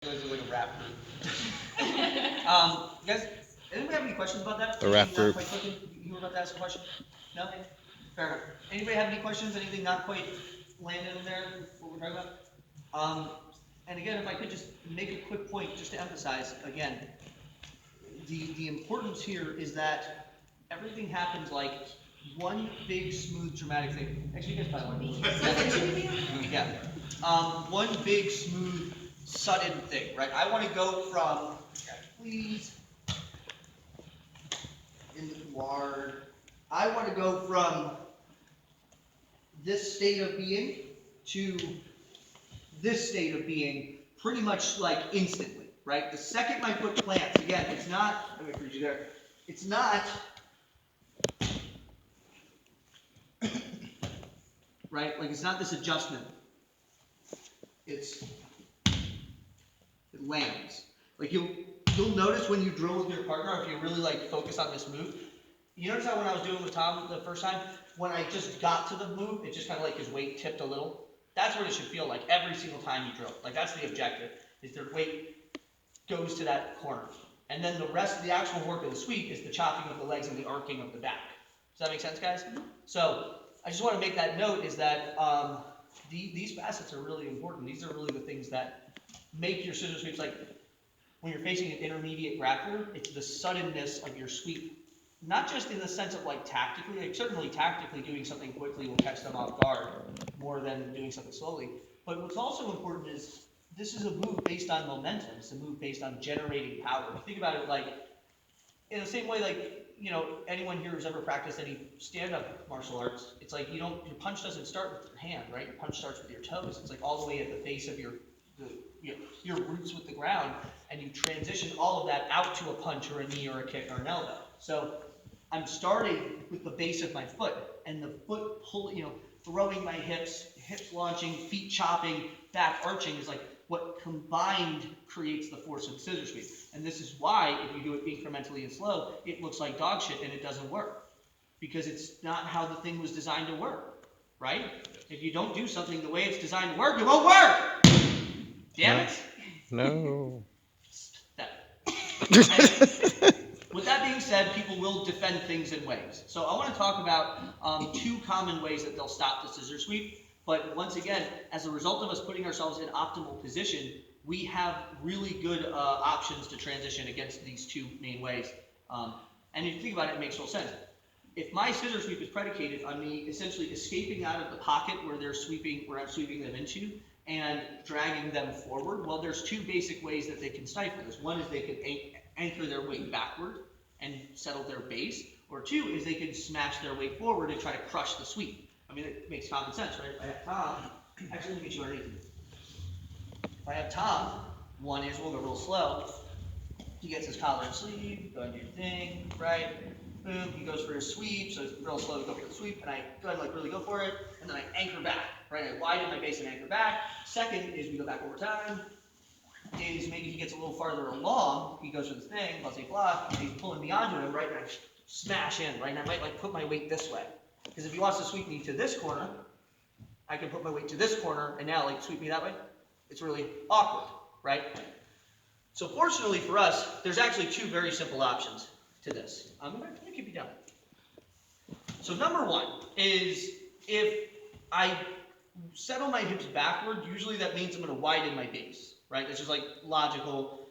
Those are like a rap group. You guys, anybody have any questions about that? The rap group. You were about to ask a question? No? Fair enough. Anybody have any questions? Anything not quite landed in there? What we're talking about? And again, if I could just make a quick point, just to emphasize again, the importance here is that everything happens like one big, smooth, dramatic thing. Actually, you guys probably want to. Yeah. One big, smooth, sudden thing, right? I want to go from, please, in the ward. I want to go from this state of being to this state of being pretty much like instantly, right? The second my foot plants, again, it's not, let me read you there. It's not, right? Like it's not this adjustment. It lands. Like you'll notice when you drill with your partner, if you really like focus on this move, you notice how when I was doing with Tom the first time, when I just got to the move, it just kind of like his weight tipped a little. That's what it should feel like every single time you drill. Like that's the objective, is their weight goes to that corner. And then the rest of the actual work of the sweep is the chopping of the legs and the arcing of the back. Does that make sense, guys? So I just want to make that note is that these facets are really important. These are really the things that make your scissor sweeps, like when you're facing an intermediate grappler, it's the suddenness of your sweep. Not just in the sense of like tactically, like certainly tactically doing something quickly will catch them off guard more than doing something slowly. But what's also important is this is a move based on momentum. It's a move based on generating power. If you think about it like in the same way, like, you know, anyone here who's ever practiced any stand-up martial arts, it's like your punch doesn't start with your hand, right? Your punch starts with your toes. It's like all the way at the base of your roots with the ground, and you transition all of that out to a punch or a knee or a kick or an elbow. So I'm starting with the base of my foot, and the foot throwing my hips launching, feet chopping, back arching is like what combined creates the force of the scissor sweep. And this is why, if you do it incrementally and slow, it looks like dog shit and it doesn't work. Because it's not how the thing was designed to work, right? If you don't do something the way it's designed to work, it won't work! Damn it! No. With that being said, people will defend things in ways. So I want to talk about two common ways that they'll stop the scissor sweep. But once again, as a result of us putting ourselves in optimal position, we have really good options to transition against these two main ways. And if you think about it, it makes total sense. If my scissor sweep is predicated on me essentially escaping out of the pocket where I'm sweeping them into, and dragging them forward, well, there's two basic ways that they can stifle this. One is they can anchor their weight backward and settle their base, or two is they can smash their weight forward and try to crush the sweep. I mean, it makes common sense, right? If I have Tom, actually, let me get you underneath. If I have Tom, one is, we'll go real slow. He gets his collar and sleeve, go and do your thing, right? Boom, he goes for his sweep, so it's real slow to go for the sweep, and I go ahead and like really go for it, and then I anchor back, right? I widen my base and anchor back. Second is we go back over time, is maybe he gets a little farther along, he goes for this thing, let's say block, and he's pulling me onto him, right? And I smash in, right? And I might like put my weight this way. Because if he wants to sweep me to this corner, I can put my weight to this corner, and now like sweep me that way. It's really awkward, right? So fortunately for us, there's actually two very simple options to this. I'm going to keep you down. So number one is if I settle my hips backward, usually that means I'm going to widen my base, right? It's just like logical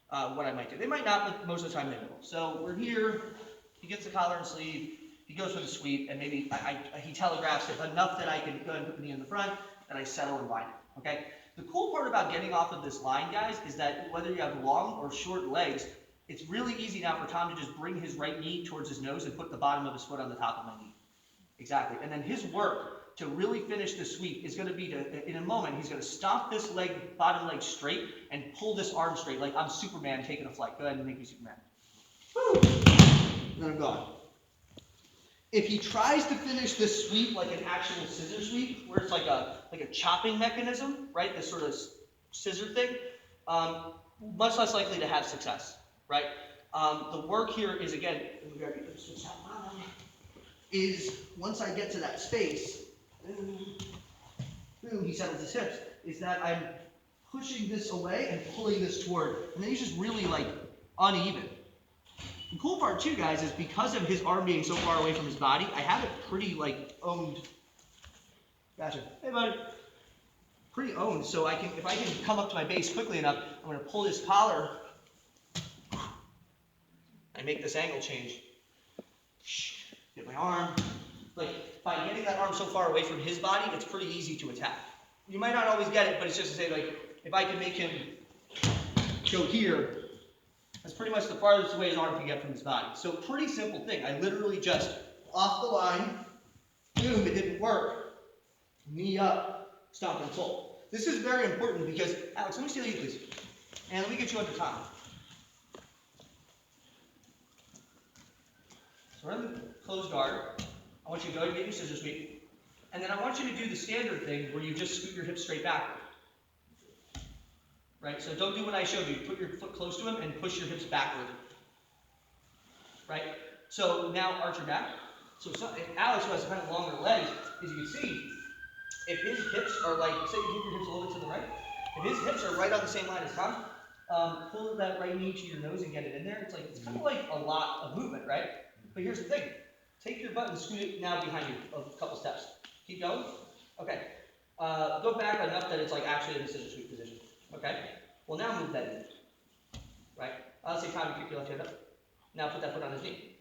what I might do. They might not, but most of the time they will. So we're here, he gets the collar and sleeve, he goes for the sweep, and maybe he telegraphs it enough that I can go ahead and put the knee in the front, and I settle and widen, okay? The cool part about getting off of this line, guys, is that whether you have long or short legs, it's really easy now for Tom to just bring his right knee towards his nose and put the bottom of his foot on the top of my knee. Exactly. And then his work to really finish the sweep is going to be to, in a moment, he's going to stomp this leg, bottom leg straight and pull this arm straight, like I'm Superman taking a flight. Go ahead and make me Superman. Woo! And then I'm gone. If he tries to finish this sweep like an actual scissor sweep, where it's like a chopping mechanism, right? This sort of scissor thing, much less likely to have success, right? The work here is, again, is once I get to that space, boom, he settles his hips, is that I'm pushing this away and pulling this toward, and then he's just really like uneven. The cool part too, guys, is because of his arm being so far away from his body, I have it pretty like owned. Gotcha. Hey, buddy. Pretty owned, so if I can come up to my base quickly enough, I'm going to pull this collar and make this angle change. Get my arm. Like, by getting that arm so far away from his body, it's pretty easy to attack. You might not always get it, but it's just to say, like, if I can make him go here, that's pretty much the farthest away his arm can get from his body. So, pretty simple thing. I literally just, off the line, boom, it didn't work. Knee up, stomp and pull. This is very important because, Alex, let me steal you, please. And let me get you under Tom. So we're in the closed guard. I want you to go ahead and get your scissor sweep. And then I want you to do the standard thing where you just scoot your hips straight backward. Right? So don't do what I showed you. Put your foot close to him and push your hips backward. Right? So now arch your back. So Alex, who has kind of longer legs, as you can see, if his hips are like, say you move your hips a little bit to the right, if his hips are right on the same line as Tom, pull that right knee to your nose and get it in there. It's kind of like a lot of movement, right? But here's the thing. Take your butt and scoot it now behind you a couple steps. Keep going. Okay. Go back enough that it's like actually in the scissor sweep position. Okay. Well, now move that in. Right? Let's say Tom, you kick your left hand up. Now put that foot on his knee.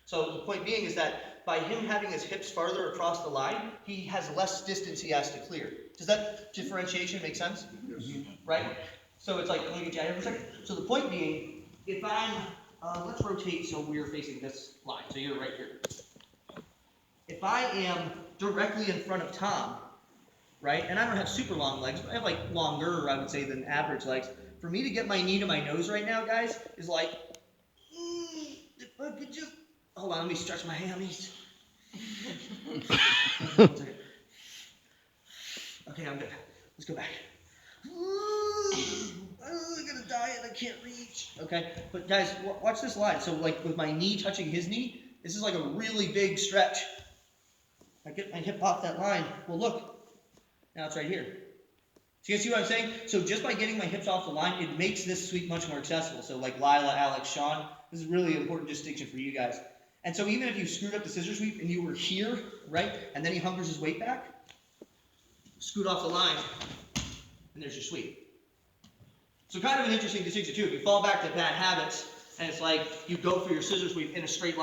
So the point being is that by him having his hips farther across the line, he has less distance he has to clear. Does that differentiation make sense? Yes. Right? So it's like, let me get you out here for a second. So the point being, if I'm, let's rotate so we're facing this line. So you're right here. If I am directly in front of Tom, right, and I don't have super long legs, but I have like longer, I would say, than average legs. For me to get my knee to my nose right now, guys, is like, if I could just, hold on, let me stretch my hammies. Okay, I'm good. Let's go back. I'm gonna die and I can't reach. Okay, but guys, watch this line. So like with my knee touching his knee, this is like a really big stretch. I get my hip off that line. Well, look, now it's right here. So you guys see what I'm saying? So just by getting my hips off the line, it makes this sweep much more accessible. So like Lila, Alex, Sean, this is a really important distinction for you guys. And so even if you screwed up the scissor sweep and you were here, right, and then he hunkers his weight back, scoot off the line, and there's your sweep. So kind of an interesting distinction too. If you fall back to bad habits, and it's like you go for your scissor sweep in a straight line.